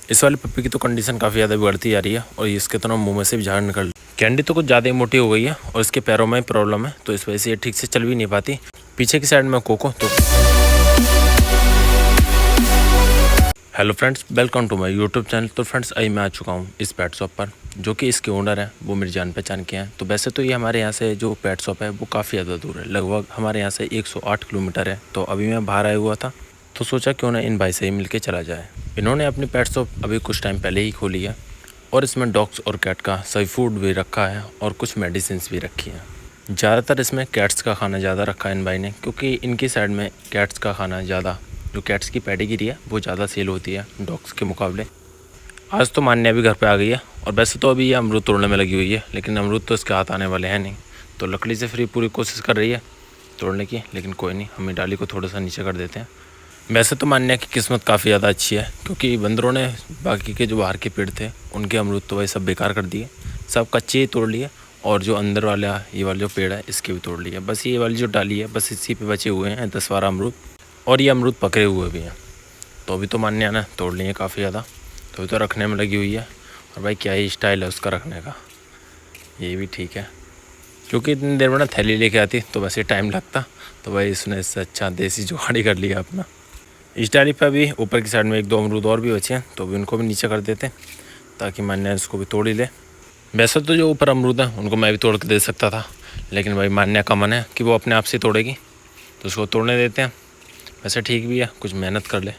इस वाले पप्पी की तो कंडीशन काफ़ी ज़्यादा बिगड़ती जा रही है और इसके तो ना मुँह में से भी झाड़ निकल। कैंडी तो कुछ ज़्यादा ही मोटी हो गई है और इसके पैरों में प्रॉब्लम है, तो इस वजह से ये ठीक से चल भी नहीं पाती। पीछे की साइड में कोको। तो hello friends, welcome to my YouTube channel. तो फ्रेंड्स, आज मैं आ चुका हूँ इस पेट शॉप पर, जो कि इसके ओनर हैं वो मेरी जान पहचान के हैं। तो वैसे तो ये हमारे यहाँ से जो पेट शॉप है वो काफ़ी ज़्यादा दूर है, लगभग हमारे यहाँ से 108 किलोमीटर है। तो अभी मैं बाहर आया हुआ था तो सोचा क्यों ना इन भाई से ही मिल के चला जाए। इन्होंने अपनी पेट शॉप अभी कुछ टाइम पहले ही खोली है और इसमें डॉग्स और कैट का सही फूड भी रखा है और कुछ मेडिसिन भी रखी हैं। ज़्यादातर इसमें कैट्स का खाना ज़्यादा रखा है इन भाई ने, क्योंकि इनकी साइड में कैट्स का खाना ज़्यादा, जो कैट्स की पेडिग्री है वो ज़्यादा सेल होती है डॉग्स के मुकाबले। आज तो मान्या भी घर पे आ गई है और वैसे तो अभी ये अमरूद तोड़ने में लगी हुई है, लेकिन अमरूद तो इसके हाथ आने वाले हैं नहीं। तो लकड़ी से फ्री पूरी कोशिश कर रही है तोड़ने की, लेकिन कोई नहीं, हम डाली को थोड़ा सा नीचे कर देते हैं। वैसे तो मान्या की किस्मत काफ़ी ज़्यादा अच्छी है, क्योंकि बंदरों ने बाकी के जो बाहर के पेड़ थे उनके अमरूद तो वही सब बेकार कर दिए, सब कच्चे ही तोड़ लिए। और जो अंदर वाला ये वाला जो पेड़ है इसके भी तोड़ लिए। बस ये वाली जो डाली है बस इसी पे बचे हुए हैं 10-12 अमरूद, और ये अमरूद पकड़े हुए भी हैं। तो अभी तो मान्या ने तोड़ लिए काफ़ी ज़्यादा, तो अभी तो रखने में लगी हुई है। और भाई क्या ही स्टाइल है उसका रखने का, ये भी ठीक है, क्योंकि इतनी देर में ना थैली लेके आती तो वैसे टाइम लगता। तो भाई इसने इससे अच्छा देसी जुगाड़ी कर लिया अपना। इस डाली पर अभी ऊपर की साइड में 1-2 अमरूद और भी बचे हैं, तो अभी उनको भी नीचे कर देते हैं ताकि मान्या इसको भी तोड़ ही ले। वैसे तो जो ऊपर अमरूद हैं उनको मैं भी तोड़ के दे सकता था, लेकिन भाई मान्या का मन है कि वो अपने आप से तोड़ेगी, तो उसको तोड़ने देते हैं। वैसे ठीक भी है, कुछ मेहनत कर ले।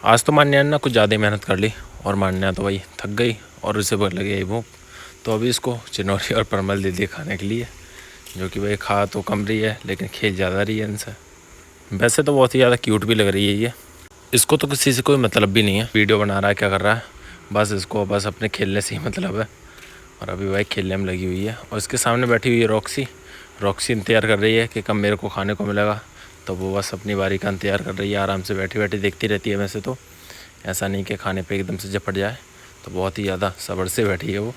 आज तो मान्या ने ना कुछ ज़्यादा ही मेहनत कर ली और मान्या तो भाई थक गई और उसे लगे ही भूख। तो अभी इसको चिनौरी और परमल दे दिए खाने के लिए, जो कि भाई खा तो कम रही है लेकिन खेल ज़्यादा रही है इनसे। वैसे तो बहुत ही ज़्यादा क्यूट भी लग रही है ये। इसको तो किसी से कोई मतलब भी नहीं है, वीडियो बना रहा है क्या कर रहा है, बस इसको बस अपने खेलने से ही मतलब है। और अभी भाई खेलने में लगी हुई है और इसके सामने बैठी हुई है रॉक्सी इंतज़ार कर रही है कि कब मेरे को खाने को मिलेगा। तो वो बस अपनी बारी का इंतज़ार कर रही है, आराम से बैठी बैठी देखती रहती है। वैसे तो ऐसा नहीं कि खाने पे एकदम से झपट जाए, तो बहुत ही ज़्यादा सब्र से बैठी है वो।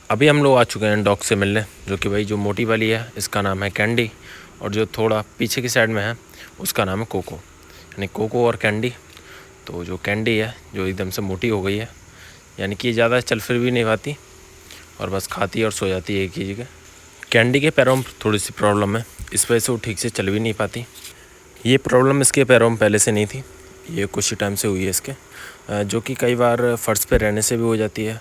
अभी हम लोग आ चुके हैं डॉग से मिलने, जो कि भाई जो मोटी वाली है इसका नाम है कैंडी, और जो थोड़ा पीछे की साइड में है उसका नाम है कोको, यानी कोको और कैंडी। तो जो कैंडी है जो एकदम से मोटी हो गई है, यानी कि ज़्यादा चल फिर भी नहीं पाती और बस खाती और सो जाती है एक ही जगह। कैंडी के पैरों में थोड़ी सी प्रॉब्लम है, इस वजह से वो ठीक से चल भी नहीं पाती। ये प्रॉब्लम इसके पैरों में पहले से नहीं थी, ये कुछ ही टाइम से हुई है इसके, जो कि कई बार फर्श पे रहने से भी हो जाती है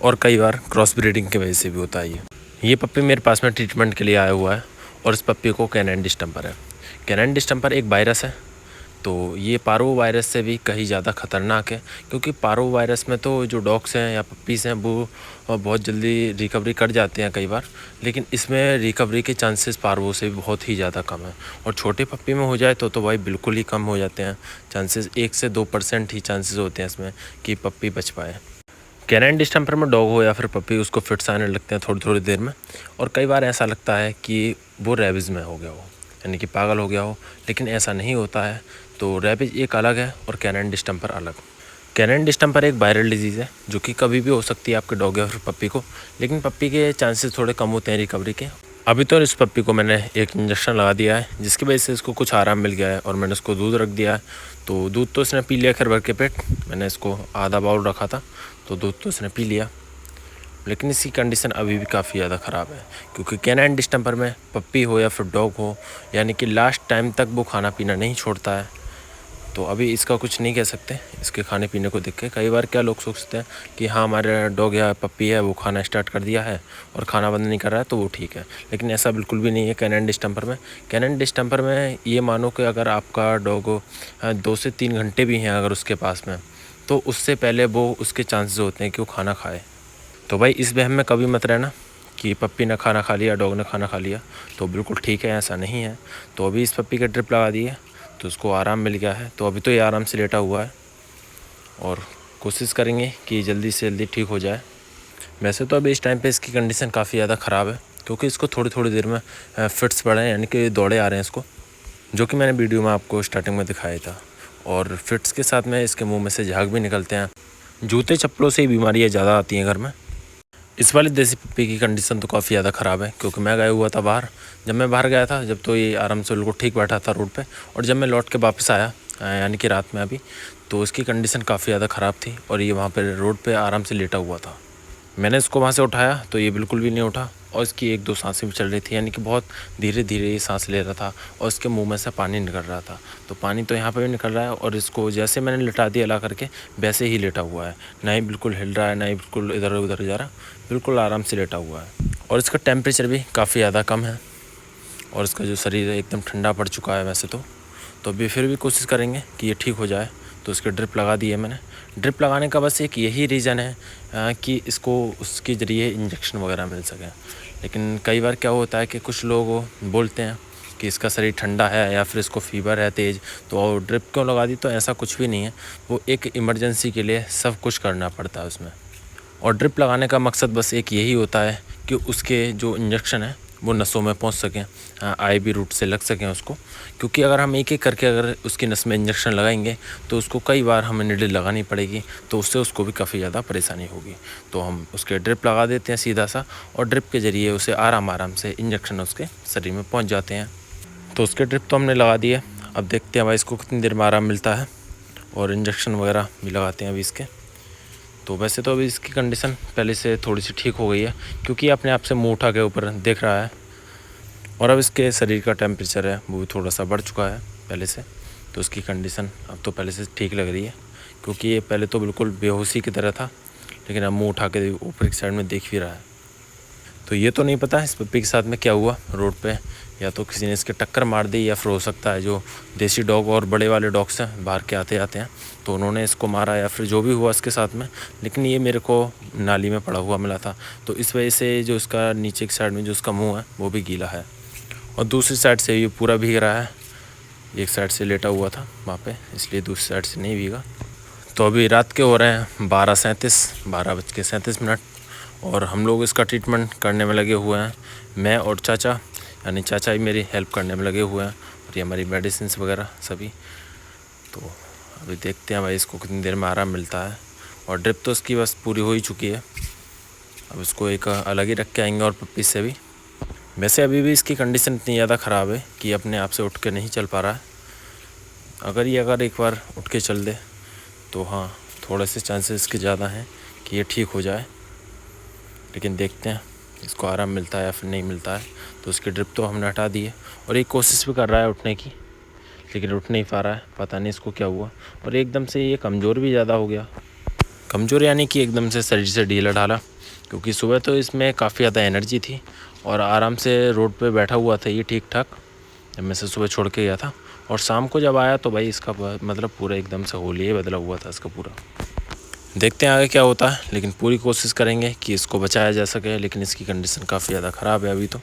और कई बार क्रॉस ब्रीडिंग की वजह से भी होता है। ये पप्पी मेरे पास में ट्रीटमेंट के लिए आया हुआ है और इस पप्पी को कैनाइन डिस्टेंपर है। कैनाइन डिस्टेंपर एक वायरस है, तो ये पारो वायरस से भी कहीं ज़्यादा ख़तरनाक है, क्योंकि पारो वायरस में तो जो डॉग्स हैं या पप्पीज़ हैं वो बहुत जल्दी रिकवरी कर जाते हैं कई बार, लेकिन इसमें रिकवरी के चांसेस पारो से भी बहुत ही ज़्यादा कम है। और छोटे पप्पी में हो जाए तो भाई बिल्कुल ही कम हो जाते हैं चांसेस, 1 से 2% ही चांसेस होते हैं इसमें कि पप्पी बच पाए। कैनाइन डिस्टेंपर में डॉग हो या फिर पप्पी, उसको फिट्स आने लगते हैं थोड़ी थोड़ी देर में, और कई बार ऐसा लगता है कि वो रेबीज़ में हो गया हो, यानी कि पागल हो गया हो, लेकिन ऐसा नहीं होता है। तो रेबीज एक अलग है और कैनाइन डिस्टेंपर अलग। कैनाइन डिस्टेंपर एक वायरल डिजीज़ है जो कि कभी भी हो सकती है आपके डॉग या फिर पप्पी को, लेकिन पप्पी के चांसेस थोड़े कम होते हैं रिकवरी के। अभी तो इस पप्पी को मैंने एक इंजेक्शन लगा दिया है, जिसकी वजह से इसको कुछ आराम मिल गया है, और मैंने इसको दूध रख दिया है। तो दूध तो इसने पी लिया खैर भर के पेट, मैंने इसको आधा बाउल रखा था तो दूध तो इसने पी लिया, लेकिन इसकी कंडीशन अभी भी काफ़ी ज़्यादा ख़राब है, क्योंकि कैनाइन डिस्टेंपर में पप्पी हो या फिर डॉग हो, यानी कि लास्ट टाइम तक वो खाना पीना नहीं छोड़ता है। तो अभी इसका कुछ नहीं कह सकते इसके खाने पीने को देख के। कई बार क्या लोग सोचते हैं कि हाँ हमारे डॉग या पप्पी है वो खाना स्टार्ट कर दिया है और खाना बंद नहीं कर रहा है तो वो ठीक है, लेकिन ऐसा बिल्कुल भी नहीं है कैनाइन डिस्टेंपर में। कैनाइन डिस्टेंपर में ये मानो कि अगर आपका डॉग 2 से 3 घंटे भी हैं अगर उसके पास में, तो उससे पहले वो उसके चांसेस होते हैं कि वो खाना खाए। तो भाई इस वहम में कभी मत रहना कि पप्पी ने खाना खा लिया डॉग ने खाना खा लिया तो बिल्कुल ठीक है, ऐसा नहीं है। तो अभी इस पप्पी का ड्रिप लगा दी है तो उसको आराम मिल गया है, तो अभी तो ये आराम से लेटा हुआ है और कोशिश करेंगे कि जल्दी से जल्दी ठीक हो जाए। वैसे तो अभी इस टाइम पे इसकी कंडीशन काफ़ी ज़्यादा ख़राब है, क्योंकि इसको थोड़ी थोड़ी देर में फिट्स पड़े हैं, यानी कि दौड़े आ रहे हैं इसको, जो कि मैंने वीडियो में आपको स्टार्टिंग में दिखाया था। और फिट्स के साथ में इसके मुँह में से झाग भी निकलते हैं। जूते चप्पलों से ही बीमारियाँ ज़्यादा आती हैं घर में। इस वाली देसी पप्पी की कंडीशन तो काफ़ी ज़्यादा ख़राब है, क्योंकि मैं गया हुआ था बाहर, जब मैं बाहर गया था जब तो ये आराम से बिल्कुल ठीक बैठा था रोड पे, और जब मैं लौट के वापस आया यानी कि रात में अभी, तो इसकी कंडीशन काफ़ी ज़्यादा ख़राब थी और ये वहाँ पर रोड पे आराम से लेटा हुआ था। मैंने इसको वहाँ से उठाया तो ये बिल्कुल भी नहीं उठा और इसकी 1-2 सांसें भी चल रही थी, यानी कि बहुत धीरे धीरे ये सांस ले रहा था और इसके मुंह में से पानी निकल रहा था। तो पानी तो यहाँ पे भी निकल रहा है और इसको जैसे मैंने लिटा दिया ला करके वैसे ही लेटा हुआ है, ना ही बिल्कुल हिल रहा है, ना ही बिल्कुल इधर उधर जा रहा, बिल्कुल आराम से लेटा हुआ है। और इसका टेम्परेचर भी काफ़ी ज़्यादा कम है और इसका जो शरीर है एकदम ठंडा पड़ चुका है वैसे तो अभी फिर भी कोशिश करेंगे कि ये ठीक हो जाए। तो इसके ड्रिप लगा दी है मैंने। ड्रिप लगाने का बस एक यही रीज़न है कि इसको उसके ज़रिए इंजेक्शन वगैरह मिल सके। लेकिन कई बार क्या होता है कि कुछ लोग बोलते हैं कि इसका शरीर ठंडा है या फिर इसको फीवर है तेज़, तो ड्रिप क्यों लगा दी। तो ऐसा कुछ भी नहीं है, वो एक इमरजेंसी के लिए सब कुछ करना पड़ता है उसमें। और ड्रिप लगाने का मकसद बस एक यही होता है कि उसके जो इंजेक्शन है वो नसों में पहुंच सकें, आईवी रूट से लग सकें उसको। क्योंकि अगर हम एक एक करके अगर उसकी नस में इंजेक्शन लगाएंगे तो उसको कई बार हमें नीडल लगानी पड़ेगी, तो उससे उसको भी काफ़ी ज़्यादा परेशानी होगी। तो हम उसके ड्रिप लगा देते हैं सीधा सा और ड्रिप के ज़रिए उसे आराम से इंजेक्शन उसके शरीर में पहुँच जाते हैं। तो उसके ड्रिप तो हमने लगा दिए। अब देखते हैं भाई इसको कितनी देर में आराम मिलता है और इंजेक्शन वगैरह भी लगाते हैं अभी इसके। तो वैसे तो अभी इसकी कंडीशन पहले से थोड़ी सी ठीक हो गई है, क्योंकि अपने आप से मुंह उठा के ऊपर देख रहा है और अब इसके शरीर का टेम्परेचर है वो भी थोड़ा सा बढ़ चुका है पहले से। तो उसकी कंडीशन अब तो पहले से ठीक लग रही है, क्योंकि ये पहले तो बिल्कुल बेहोशी की तरह था, लेकिन अब मुंह उठा के ऊपर की साइड में देख भी रहा है। तो ये तो नहीं पता इस पप्पी के साथ में क्या हुआ रोड पे, या तो किसी ने इसके टक्कर मार दी या फिर हो सकता है जो देसी डॉग और बड़े वाले डॉग्स हैं बाहर के आते हैं तो उन्होंने इसको मारा, या फिर जो भी हुआ इसके साथ में। लेकिन ये मेरे को नाली में पड़ा हुआ मिला था, तो इस वजह से जो इसका नीचे की साइड में जो उसका मुँह है वो भी गीला है और दूसरी साइड से ये पूरा भीग रहा है। एक साइड से लेटा हुआ था वहाँ पे, इसलिए दूसरी साइड से नहीं भीगा। तो अभी रात के हो रहे हैं 12:37 और हम लोग इसका ट्रीटमेंट करने में लगे हुए हैं। मैं और चाचा, यानी चाचा ही मेरी हेल्प करने में लगे हुए हैं और ये हमारी मेडिसिन वगैरह सभी। तो अभी देखते हैं भाई इसको कितनी देर में आराम मिलता है। और ड्रिप तो इसकी बस पूरी हो ही चुकी है, अब इसको एक अलग ही रख के आएंगे और पप्पी से भी। वैसे अभी भी इसकी कंडीशन इतनी ज़्यादा ख़राब है कि अपने आप से उठ के नहीं चल पा रहा है। अगर एक बार उठ के चल दे तो हाँ, थोड़े से चांसेस इसके ज़्यादा हैं कि ये ठीक हो जाए। लेकिन देखते हैं इसको आराम मिलता है या फिर नहीं मिलता है। तो उसकी ड्रिप तो हमने हटा दी है और एक कोशिश भी कर रहा है उठने की, लेकिन उठ नहीं पा रहा है, पता नहीं इसको क्या हुआ। और एकदम से ये कमज़ोर भी ज़्यादा हो गया। कमज़ोर यानी कि एकदम से शरीर से ढीला ढाला, क्योंकि सुबह तो इसमें काफ़ी ज़्यादा एनर्जी थी और आराम से रोड पे बैठा हुआ था ये ठीक ठाक, जब मैं से सुबह छोड़ के गया था। और शाम को जब आया तो भाई इसका मतलब पूरा एकदम से होली बदला हुआ था इसका पूरा। देखते हैं आगे क्या होता है, लेकिन पूरी कोशिश करेंगे कि इसको बचाया जा सके। लेकिन इसकी कंडीशन काफ़ी ज़्यादा ख़राब है अभी तो।